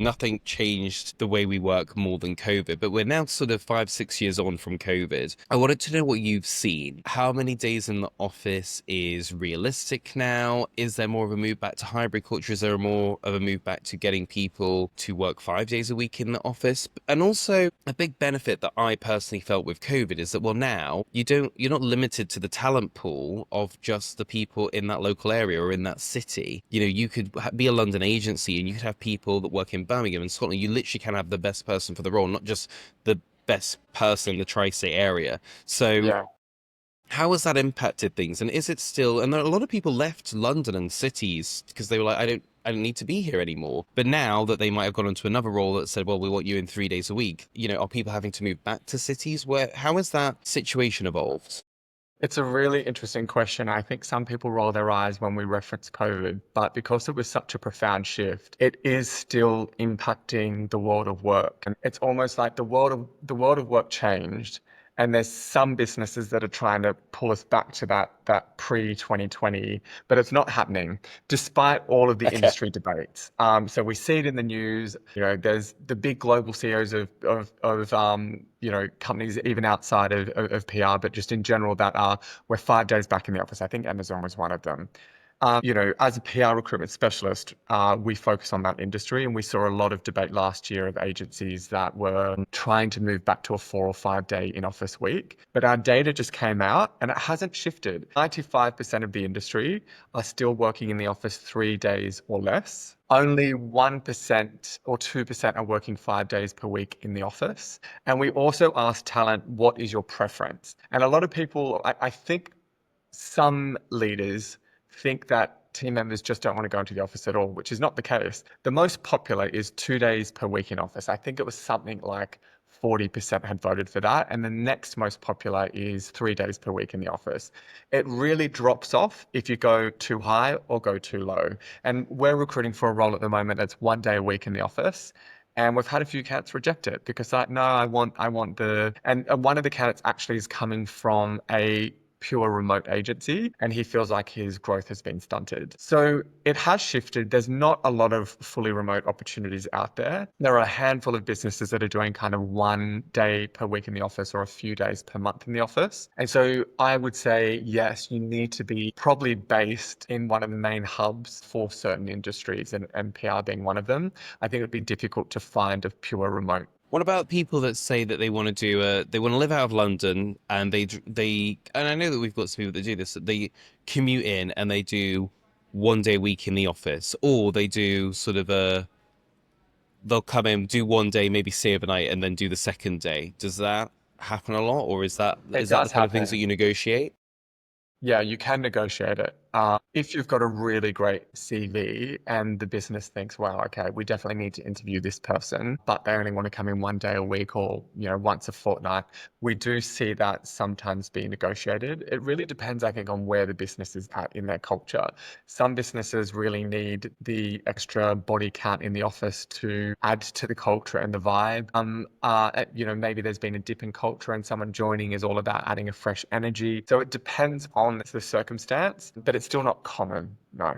nothing changed the way we work more than COVID, but we're now sort of 5, 6 years on from COVID. I wanted to know what you've seen. How many days in the office is realistic now? Is there more of a move back to hybrid culture? Is there more of a move back to getting people to work 5 days a week in the office? And also, a big benefit that I personally felt with COVID is that, well, now you're not limited to the talent pool of just the people in that local area or in that city. You could be a London agency and you could have people that work in Birmingham and Scotland. You literally can have the best person for the role, not just the best person in the tri-state area. So Yeah. how has that impacted things? And is it still, and there are a lot of people left London and cities because they were like, I don't need to be here anymore. But now that they might have gone into another role that said, well, we want you in 3 days a week, are people having to move back to cities? How has that situation evolved? It's a really interesting question. I think some people roll their eyes when we reference COVID, but because it was such a profound shift, it is still impacting the world of work. And it's almost like the world of work changed. And there's some businesses that are trying to pull us back to that pre-2020, but it's not happening, despite all of the Okay. industry debates. So we see it in the news. There's the big global CEOs of companies even outside of PR, but just in general that are we're 5 days back in the office. I think Amazon was one of them. As a PR recruitment specialist, we focus on that industry, and we saw a lot of debate last year of agencies that were trying to move back to a 4 or 5 day in-office week. But our data just came out, and it hasn't shifted. 95% of the industry are still working in the office 3 days or less. Only 1% or 2% are working 5 days per week in the office. And we also ask talent, what is your preference? And a lot of people, I think some leaders think that team members just don't want to go into the office at all, which is not the case. The most popular is 2 days per week in office. I think it was something like 40% had voted for that. And the next most popular is 3 days per week in the office. It really drops off if you go too high or go too low. And we're recruiting for a role at the moment that's 1 day a week in the office. And we've had a few candidates reject it because like, no, I want and one of the candidates actually is coming from a pure remote agency, and he feels like his growth has been stunted. So it has shifted. There's not a lot of fully remote opportunities out there. There are a handful of businesses that are doing kind of 1 day per week in the office or a few days per month in the office. And so I would say, yes, you need to be probably based in one of the main hubs for certain industries, and PR being one of them. I think it would be difficult to find a pure remote. What about people that say that they want to live out of London and and I know that we've got some people that do this, that they commute in and they do 1 day a week in the office, or they do sort of they'll come in, do 1 day, maybe stay overnight, and then do the second day. Does that happen a lot, or is that It is that the does kind of things that happen. you negotiate? Yeah, you can negotiate it. If you've got a really great CV and the business thinks, well, okay, we definitely need to interview this person, but they only want to come in 1 day a week or, once a fortnight, we do see that sometimes be negotiated. It really depends, I think, on where the business is at in their culture. Some businesses really need the extra body count in the office to add to the culture and the vibe. Maybe there's been a dip in culture and someone joining is all about adding a fresh energy. So it depends on the circumstance, but it's still not common. No.